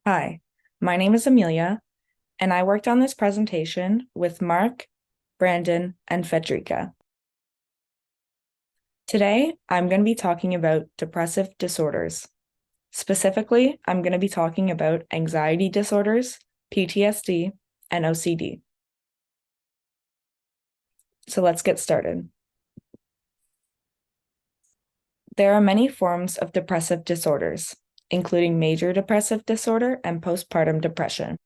Hi, my name is Amelia, and I worked on this presentation with Mark, Brandon, and Federica. Today, I'm going to be talking about depressive disorders. Specifically, I'm going to be talking about anxiety disorders, PTSD, and OCD. So let's get started. There are many forms of depressive disorders, including major depressive disorder and postpartum depression.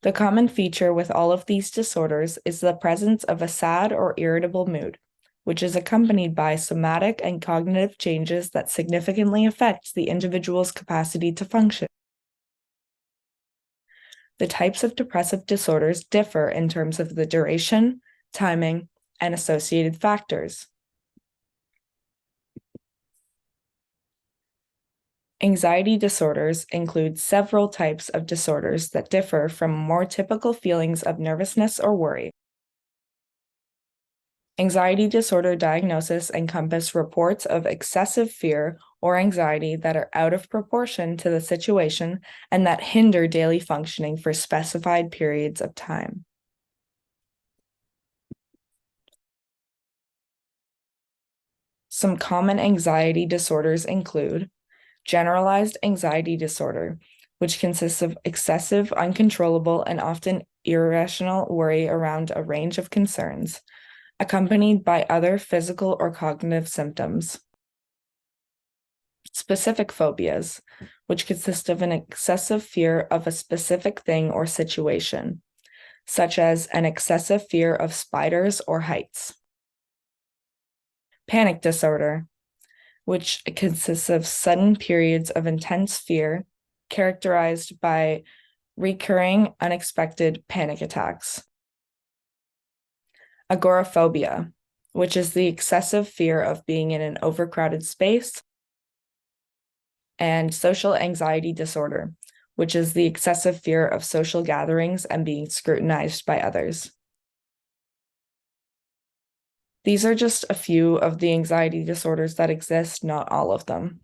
The common feature with all of these disorders is the presence of a sad or irritable mood, which is accompanied by somatic and cognitive changes that significantly affect the individual's capacity to function. The types of depressive disorders differ in terms of the duration, timing, and associated factors. Anxiety disorders include several types of disorders that differ from more typical feelings of nervousness or worry. Anxiety disorder diagnosis encompass reports of excessive fear or anxiety that are out of proportion to the situation and that hinder daily functioning for specified periods of time. Some common anxiety disorders include generalized anxiety disorder, which consists of excessive, uncontrollable, and often irrational worry around a range of concerns, accompanied by other physical or cognitive symptoms. Specific phobias, which consist of an excessive fear of a specific thing or situation, such as an excessive fear of spiders or heights. Panic disorder, which consists of sudden periods of intense fear characterized by recurring unexpected panic attacks. Agoraphobia, which is the excessive fear of being in an overcrowded space. And social anxiety disorder, which is the excessive fear of social gatherings and being scrutinized by others. These are just a few of the anxiety disorders that exist, not all of them.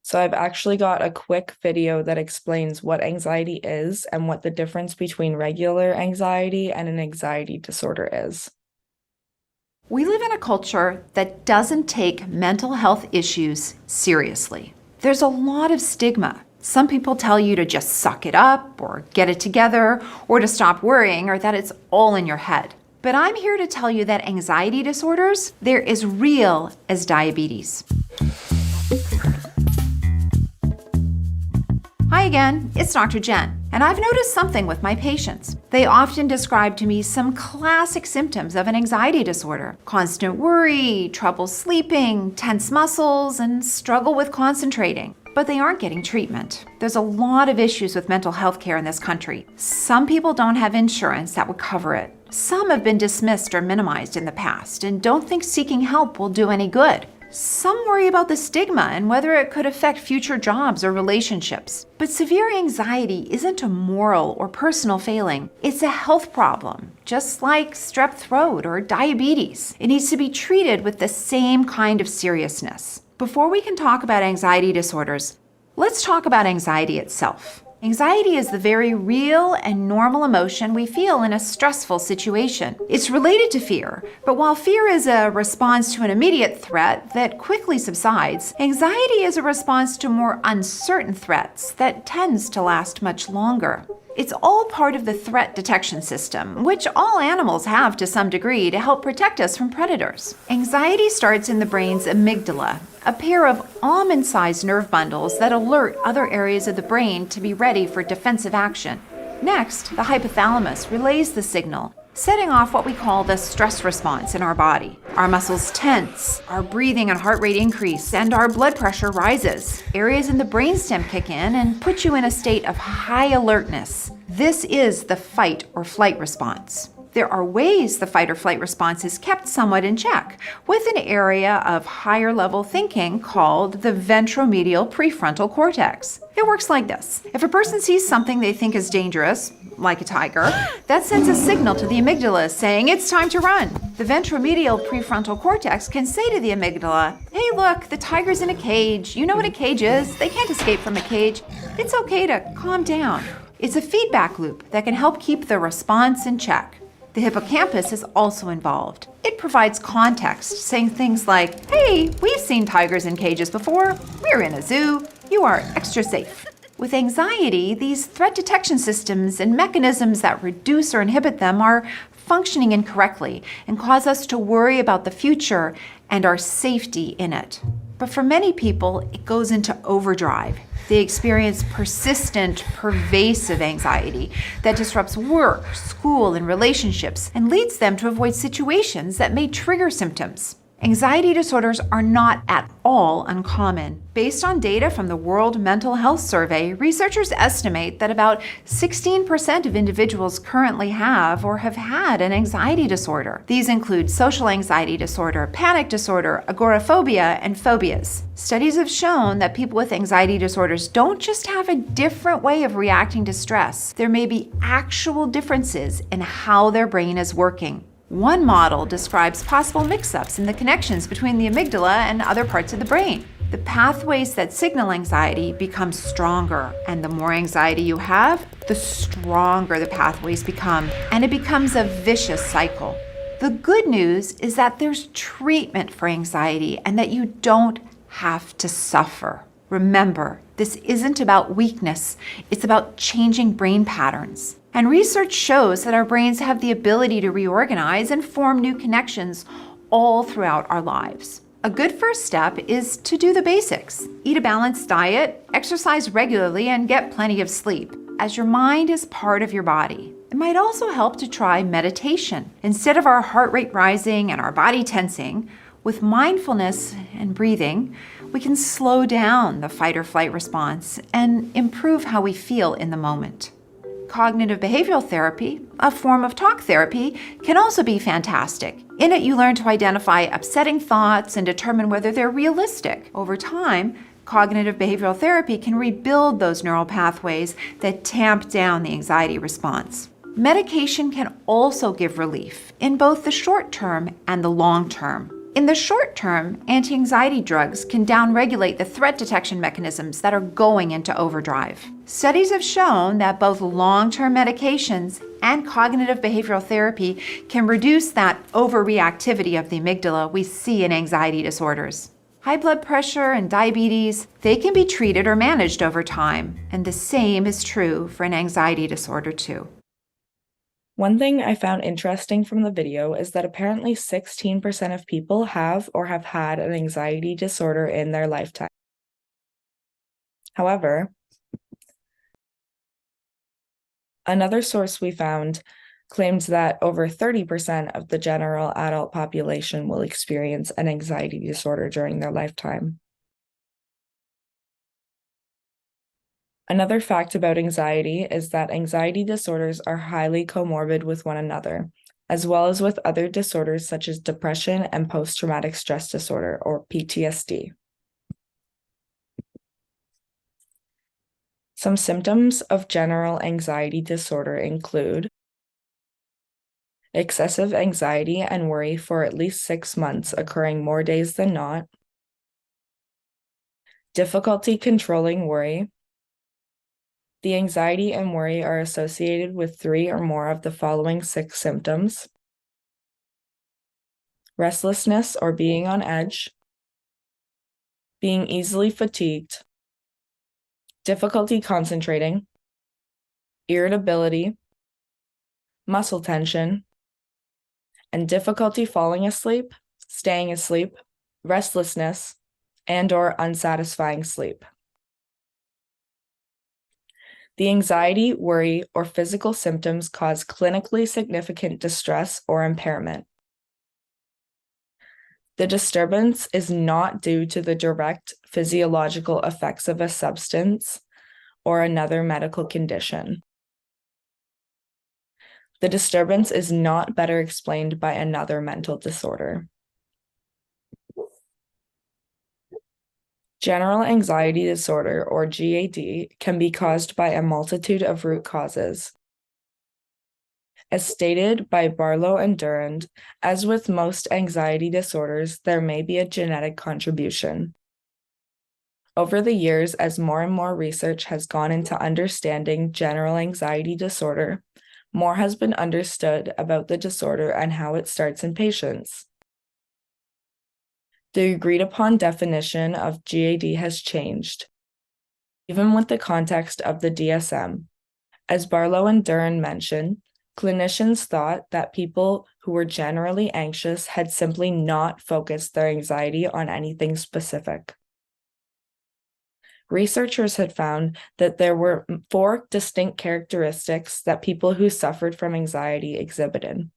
So I've actually got a quick video that explains what anxiety is and what the difference between regular anxiety and an anxiety disorder is. We live in a culture that doesn't take mental health issues seriously. There's a lot of stigma. Some people tell you to just suck it up or get it together or to stop worrying or that it's all in your head. But I'm here to tell you that anxiety disorders, they're as real as diabetes. Hi again, it's Dr. Jen, and I've noticed something with my patients. They often describe to me some classic symptoms of an anxiety disorder: constant worry, trouble sleeping, tense muscles, and struggle with concentrating. But they aren't getting treatment. There's a lot of issues with mental health care in this country. Some people don't have insurance that would cover it. Some have been dismissed or minimized in the past and don't think seeking help will do any good. Some worry about the stigma and whether it could affect future jobs or relationships. But severe anxiety isn't a moral or personal failing. It's a health problem, just like strep throat or diabetes. It needs to be treated with the same kind of seriousness. Before we can talk about anxiety disorders, let's talk about anxiety itself. Anxiety is the very real and normal emotion we feel in a stressful situation. It's related to fear, but while fear is a response to an immediate threat that quickly subsides, anxiety is a response to more uncertain threats that tends to last much longer. It's all part of the threat detection system, which all animals have to some degree to help protect us from predators. Anxiety starts in the brain's amygdala, a pair of almond-sized nerve bundles that alert other areas of the brain to be ready for defensive action. Next, the hypothalamus relays the signal, setting off what we call the stress response in our body. Our muscles tense, our breathing and heart rate increase, and our blood pressure rises. Areas in the brainstem kick in and put you in a state of high alertness. This is the fight or flight response. There are ways the fight or flight response is kept somewhat in check, with an area of higher level thinking called the ventromedial prefrontal cortex. It works like this. If a person sees something they think is dangerous, like a tiger, that sends a signal to the amygdala saying it's time to run. The ventromedial prefrontal cortex can say to the amygdala, hey, look, the tiger's in a cage. You know what a cage is. They can't escape from a cage. It's okay to calm down. It's a feedback loop that can help keep the response in check. The hippocampus is also involved. It provides context, saying things like, hey, we've seen tigers in cages before. We're in a zoo. You are extra safe. With anxiety, these threat detection systems and mechanisms that reduce or inhibit them are functioning incorrectly and cause us to worry about the future and our safety in it. But for many people, it goes into overdrive. They experience persistent, pervasive anxiety that disrupts work, school, and relationships and leads them to avoid situations that may trigger symptoms. Anxiety disorders are not at all uncommon. Based on data from the World Mental Health Survey, researchers estimate that about 16% of individuals currently have or have had an anxiety disorder. These include social anxiety disorder, panic disorder, agoraphobia, and phobias. Studies have shown that people with anxiety disorders don't just have a different way of reacting to stress. There may be actual differences in how their brain is working. One model describes possible mix-ups in the connections between the amygdala and other parts of the brain. The pathways that signal anxiety become stronger, and the more anxiety you have, the stronger the pathways become, and it becomes a vicious cycle. The good news is that there's treatment for anxiety and that you don't have to suffer. Remember, this isn't about weakness, it's about changing brain patterns. And research shows that our brains have the ability to reorganize and form new connections all throughout our lives. A good first step is to do the basics. Eat a balanced diet, exercise regularly, and get plenty of sleep, as your mind is part of your body. It might also help to try meditation. Instead of our heart rate rising and our body tensing, with mindfulness and breathing, we can slow down the fight or flight response and improve how we feel in the moment. Cognitive behavioral therapy, a form of talk therapy, can also be fantastic. In it, you learn to identify upsetting thoughts and determine whether they're realistic. Over time, cognitive behavioral therapy can rebuild those neural pathways that tamp down the anxiety response. Medication can also give relief in both the short term and the long term. In the short term, anti-anxiety drugs can downregulate the threat detection mechanisms that are going into overdrive. Studies have shown that both long-term medications and cognitive behavioral therapy can reduce that overreactivity of the amygdala we see in anxiety disorders. High blood pressure and diabetes, they can be treated or managed over time, and the same is true for an anxiety disorder too. One thing I found interesting from the video is that apparently 16% of people have or have had an anxiety disorder in their lifetime. However, another source we found claims that over 30% of the general adult population will experience an anxiety disorder during their lifetime. Another fact about anxiety is that anxiety disorders are highly comorbid with one another, as well as with other disorders such as depression and post-traumatic stress disorder, or PTSD. Some symptoms of general anxiety disorder include excessive anxiety and worry for at least 6 months, occurring more days than not, difficulty controlling worry. The anxiety and worry are associated with 3 or more of the following 6 symptoms: restlessness or being on edge, being easily fatigued, difficulty concentrating, irritability, muscle tension, and difficulty falling asleep, staying asleep, restlessness, and/or unsatisfying sleep. The anxiety, worry, or physical symptoms cause clinically significant distress or impairment. The disturbance is not due to the direct physiological effects of a substance or another medical condition. The disturbance is not better explained by another mental disorder. General anxiety disorder, or GAD, can be caused by a multitude of root causes. As stated by Barlow and Durand, as with most anxiety disorders, there may be a genetic contribution. Over the years, as more and more research has gone into understanding general anxiety disorder, more has been understood about the disorder and how it starts in patients. The agreed upon definition of GAD has changed, even with the context of the DSM. As Barlow and Durand mentioned, clinicians thought that people who were generally anxious had simply not focused their anxiety on anything specific. Researchers had found that there were 4 distinct characteristics that people who suffered from anxiety exhibited.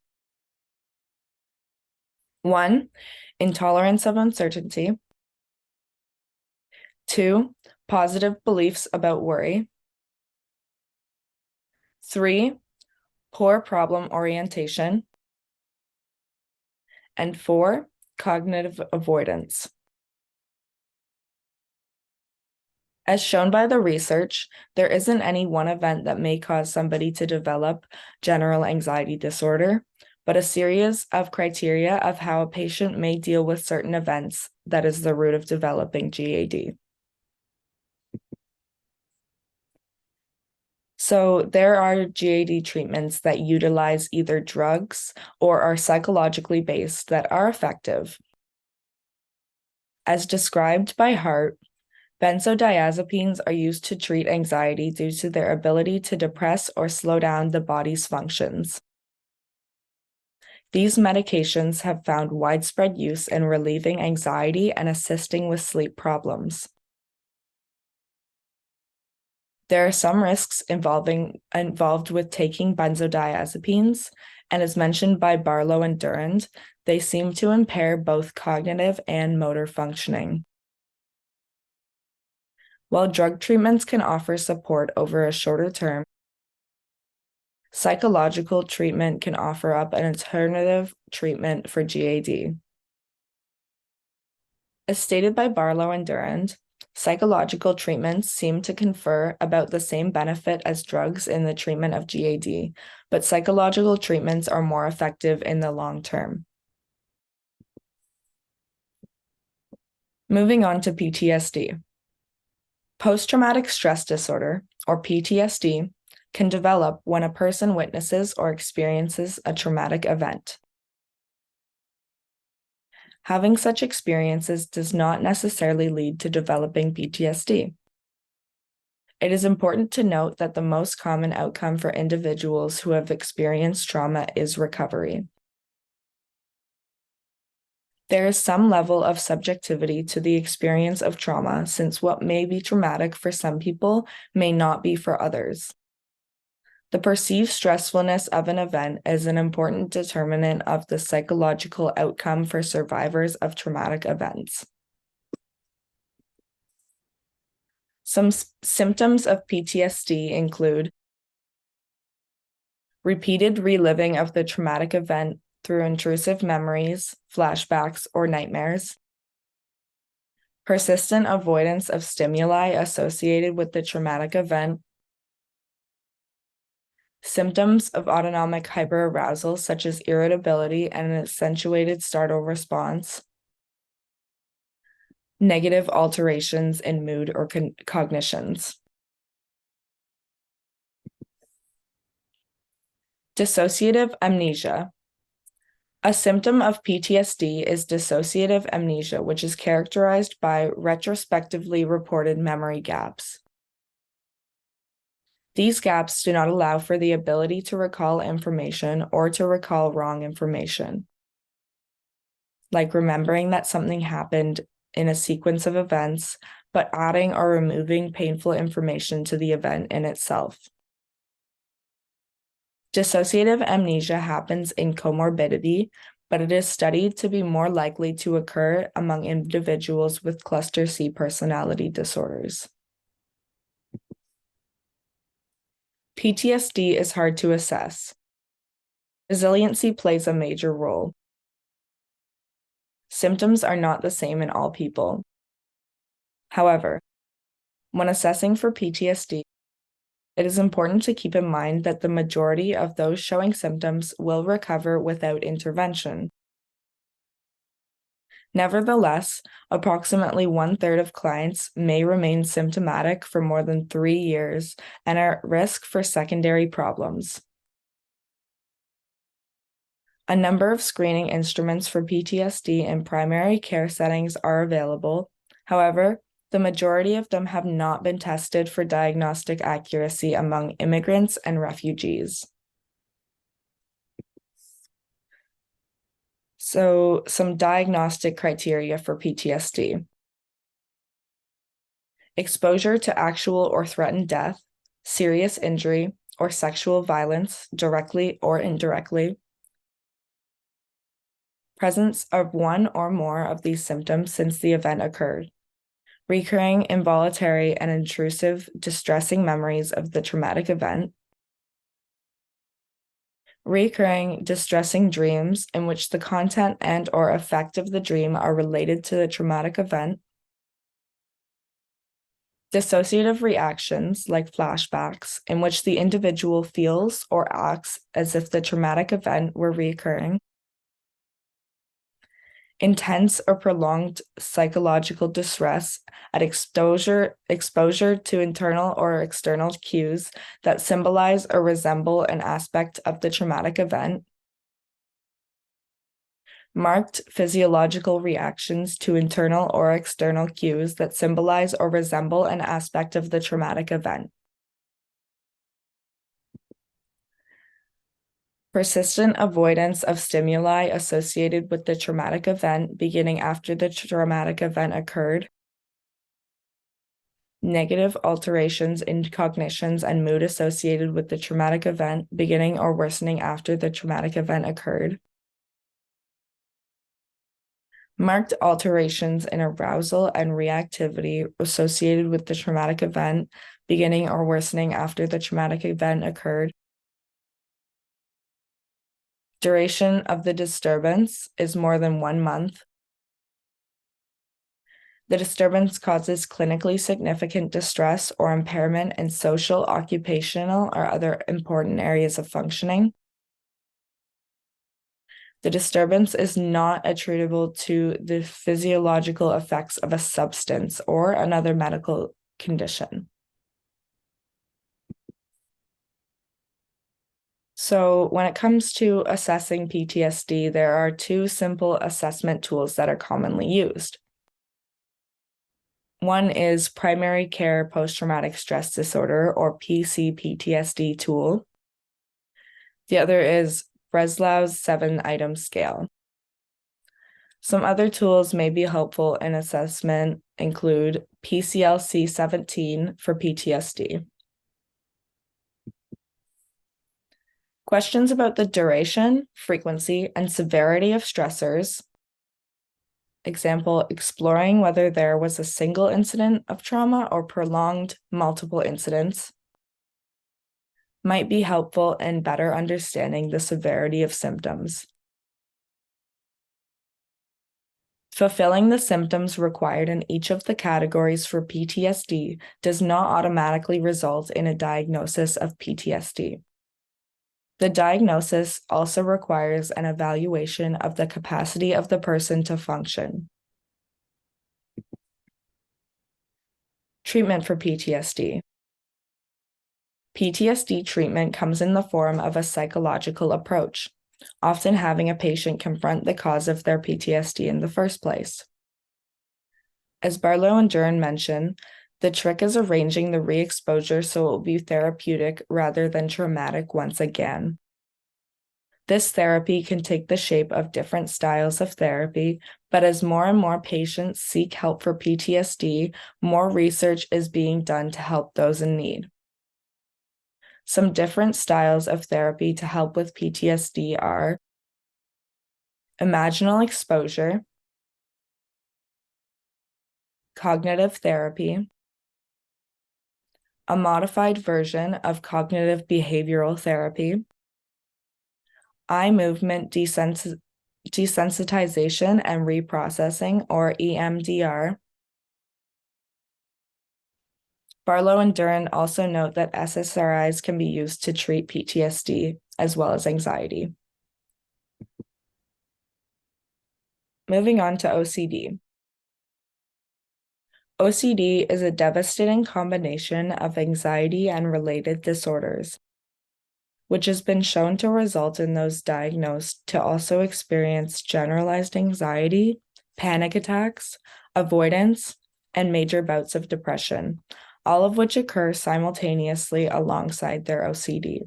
1, intolerance of uncertainty. 2, positive beliefs about worry. 3, poor problem orientation. And 4, cognitive avoidance. As shown by the research, there isn't any one event that may cause somebody to develop general anxiety disorder, but a series of criteria of how a patient may deal with certain events that is the root of developing GAD. So there are GAD treatments that utilize either drugs or are psychologically based that are effective. As described by Hart, benzodiazepines are used to treat anxiety due to their ability to depress or slow down the body's functions. These medications have found widespread use in relieving anxiety and assisting with sleep problems. There are some risks involved with taking benzodiazepines, and as mentioned by Barlow and Durand, they seem to impair both cognitive and motor functioning. While drug treatments can offer support over a shorter term, psychological treatment can offer up an alternative treatment for GAD. As stated by Barlow and Durand, psychological treatments seem to confer about the same benefit as drugs in the treatment of GAD, but psychological treatments are more effective in the long term. Moving on to PTSD. Post-traumatic stress disorder, or PTSD, can develop when a person witnesses or experiences a traumatic event. Having such experiences does not necessarily lead to developing PTSD. It is important to note that the most common outcome for individuals who have experienced trauma is recovery. There is some level of subjectivity to the experience of trauma, since what may be traumatic for some people may not be for others. The perceived stressfulness of an event is an important determinant of the psychological outcome for survivors of traumatic events. Some symptoms of PTSD include repeated reliving of the traumatic event through intrusive memories, flashbacks, or nightmares, persistent avoidance of stimuli associated with the traumatic event, symptoms of autonomic hyperarousal such as irritability and an accentuated startle response, negative alterations in mood or cognitions. Dissociative amnesia. A symptom of PTSD is dissociative amnesia, which is characterized by retrospectively reported memory gaps. These gaps do not allow for the ability to recall information or to recall wrong information, like remembering that something happened in a sequence of events, but adding or removing painful information to the event in itself. Dissociative amnesia happens in comorbidity, but it is studied to be more likely to occur among individuals with cluster C personality disorders. PTSD is hard to assess. Resiliency plays a major role. Symptoms are not the same in all people. However, when assessing for PTSD, It is important to keep in mind that the majority of those showing symptoms will recover without intervention. Nevertheless, approximately 1/3 of clients may remain symptomatic for more than 3 years and are at risk for secondary problems. A number of screening instruments for PTSD in primary care settings are available. However, the majority of them have not been tested for diagnostic accuracy among immigrants and refugees. So, some diagnostic criteria for PTSD: exposure to actual or threatened death, serious injury, or sexual violence, directly or indirectly, presence of one or more of these symptoms since the event occurred, recurring involuntary and intrusive distressing memories of the traumatic event, recurring distressing dreams in which the content and or effect of the dream are related to the traumatic event, dissociative reactions like flashbacks in which the individual feels or acts as if the traumatic event were recurring, intense or prolonged psychological distress at exposure to internal or external cues that symbolize or resemble an aspect of the traumatic event, marked physiological reactions to internal or external cues that symbolize or resemble an aspect of the traumatic event. Persistent avoidance of stimuli associated with the traumatic event beginning after the traumatic event occurred. Negative alterations in cognitions and mood associated with the traumatic event beginning or worsening after the traumatic event occurred. Marked alterations in arousal and reactivity associated with the traumatic event beginning or worsening after the traumatic event occurred. Duration of the disturbance is more than 1 month. The disturbance causes clinically significant distress or impairment in social, occupational, or other important areas of functioning. The disturbance is not attributable to the physiological effects of a substance or another medical condition. So, when it comes to assessing PTSD, there are 2 simple assessment tools that are commonly used. One is Primary Care Post-Traumatic Stress Disorder, or PCPTSD tool. The other is Breslau's 7-item scale. Some other tools may be helpful in assessment include PCLC 17 for PTSD. Questions about the duration, frequency, and severity of stressors. Example, exploring whether there was a single incident of trauma or prolonged multiple incidents, might be helpful in better understanding the severity of symptoms. Fulfilling the symptoms required in each of the categories for PTSD does not automatically result in a diagnosis of PTSD. The diagnosis also requires an evaluation of the capacity of the person to function. Treatment for PTSD. PTSD treatment comes in the form of a psychological approach, often having a patient confront the cause of their PTSD in the first place. As Barlow and Duren mention, the trick is arranging the re-exposure so it will be therapeutic rather than traumatic once again. This therapy can take the shape of different styles of therapy, but as more and more patients seek help for PTSD, more research is being done to help those in need. Some different styles of therapy to help with PTSD are imaginal exposure, cognitive therapy, a modified version of cognitive behavioral therapy, eye movement desensitization and reprocessing, or EMDR, Barlow and Duran also note that SSRIs can be used to treat PTSD as well as anxiety. Moving on to OCD. OCD is a devastating combination of anxiety and related disorders, which has been shown to result in those diagnosed to also experience generalized anxiety, panic attacks, avoidance, and major bouts of depression, all of which occur simultaneously alongside their OCD.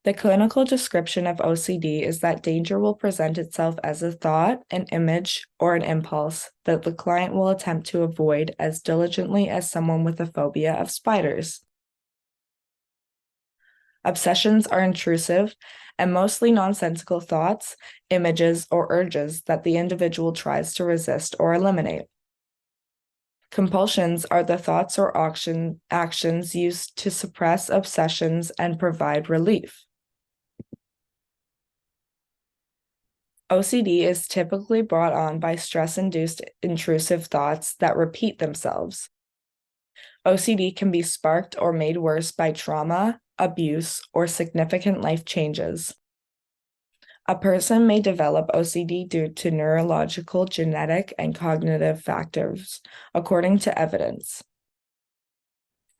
The clinical description of OCD is that danger will present itself as a thought, an image, or an impulse that the client will attempt to avoid as diligently as someone with a phobia of spiders. Obsessions are intrusive and mostly nonsensical thoughts, images, or urges that the individual tries to resist or eliminate. Compulsions are the thoughts or actions used to suppress obsessions and provide relief. OCD is typically brought on by stress-induced intrusive thoughts that repeat themselves. OCD can be sparked or made worse by trauma, abuse, or significant life changes. A person may develop OCD due to neurological, genetic, and cognitive factors, according to evidence.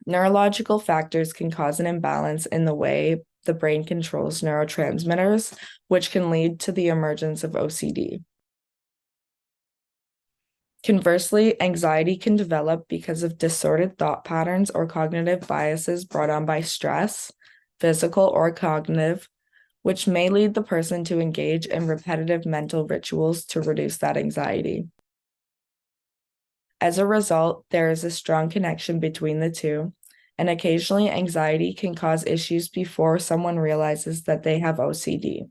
Neurological factors can cause an imbalance in the way the brain controls neurotransmitters, which can lead to the emergence of OCD. Conversely, anxiety can develop because of disordered thought patterns or cognitive biases brought on by stress, physical or cognitive, which may lead the person to engage in repetitive mental rituals to reduce that anxiety. As a result, there is a strong connection between the two, and occasionally anxiety can cause issues before someone realizes that they have OCD.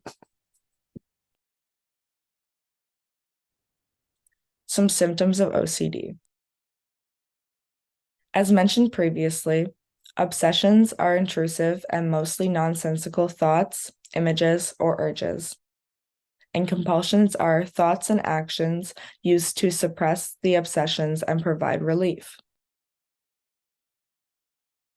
Some symptoms of OCD. As mentioned previously, obsessions are intrusive and mostly nonsensical thoughts, images, or urges. And compulsions are thoughts and actions used to suppress the obsessions and provide relief.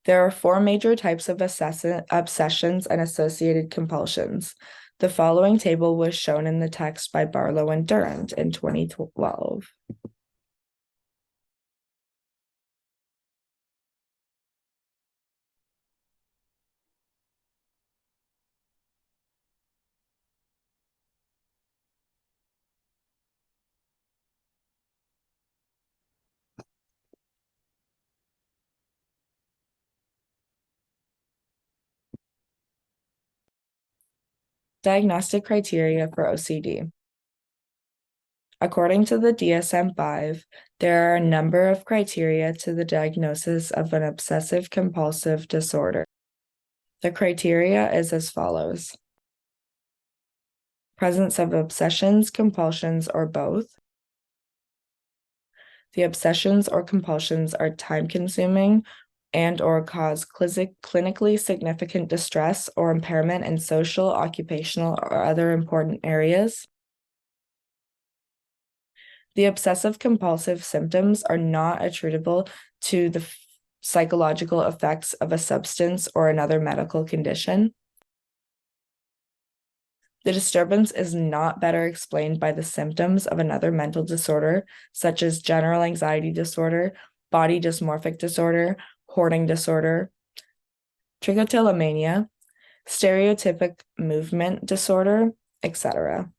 There are 4 major types of obsessions and associated compulsions. The following table was shown in the text by Barlow and Durant in 2012. Diagnostic criteria for OCD. According to the DSM-5, there are a number of criteria to the diagnosis of an obsessive-compulsive disorder. The criteria is as follows: presence of obsessions, compulsions, or both. The obsessions or compulsions are time-consuming and or cause clinically significant distress or impairment in social, occupational, or other important areas. The obsessive-compulsive symptoms are not attributable to the psychological effects of a substance or another medical condition. The disturbance is not better explained by the symptoms of another mental disorder, such as general anxiety disorder, body dysmorphic disorder, hoarding disorder, trichotillomania, stereotypic movement disorder, etc.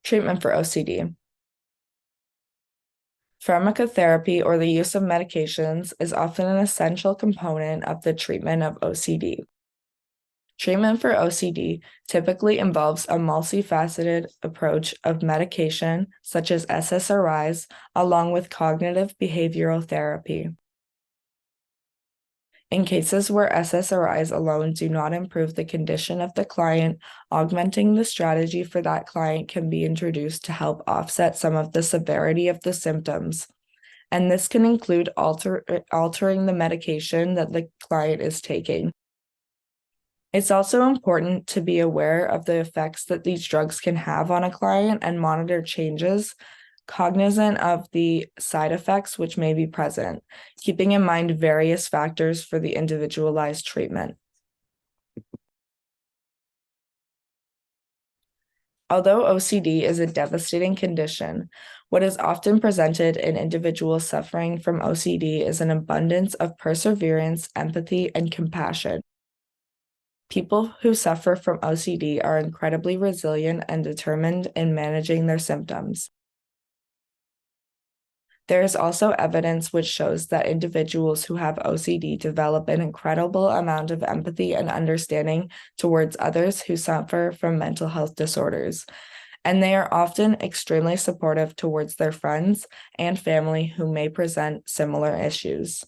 Treatment for OCD. Pharmacotherapy, or the use of medications, is often an essential component of the treatment of OCD. Treatment for OCD typically involves a multifaceted approach of medication, such as SSRIs, along with cognitive behavioral therapy. In cases where SSRIs alone do not improve the condition of the client, augmenting the strategy for that client can be introduced to help offset some of the severity of the symptoms. And this can include altering the medication that the client is taking. It's also important to be aware of the effects that these drugs can have on a client and monitor changes cognizant of the side effects which may be present, keeping in mind various factors for the individualized treatment. Although OCD is a devastating condition, what is often presented in individuals suffering from OCD is an abundance of perseverance, empathy, and compassion. People who suffer from OCD are incredibly resilient and determined in managing their symptoms. There is also evidence which shows that individuals who have OCD develop an incredible amount of empathy and understanding towards others who suffer from mental health disorders, and they are often extremely supportive towards their friends and family who may present similar issues.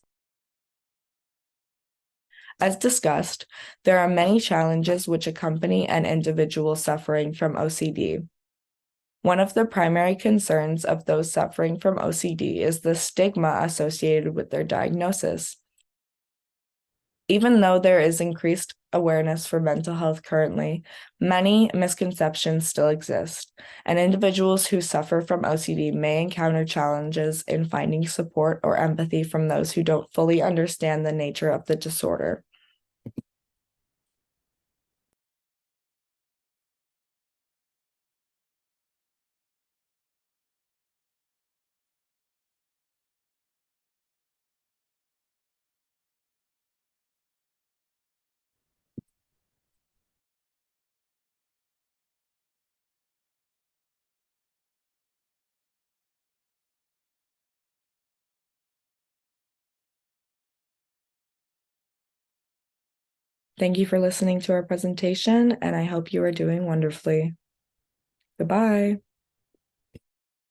As discussed, there are many challenges which accompany an individual suffering from OCD. One of the primary concerns of those suffering from OCD is the stigma associated with their diagnosis. Even though there is increased awareness for mental health currently, many misconceptions still exist, and individuals who suffer from OCD may encounter challenges in finding support or empathy from those who don't fully understand the nature of the disorder. Thank you for listening to our presentation, and I hope you are doing wonderfully. Goodbye.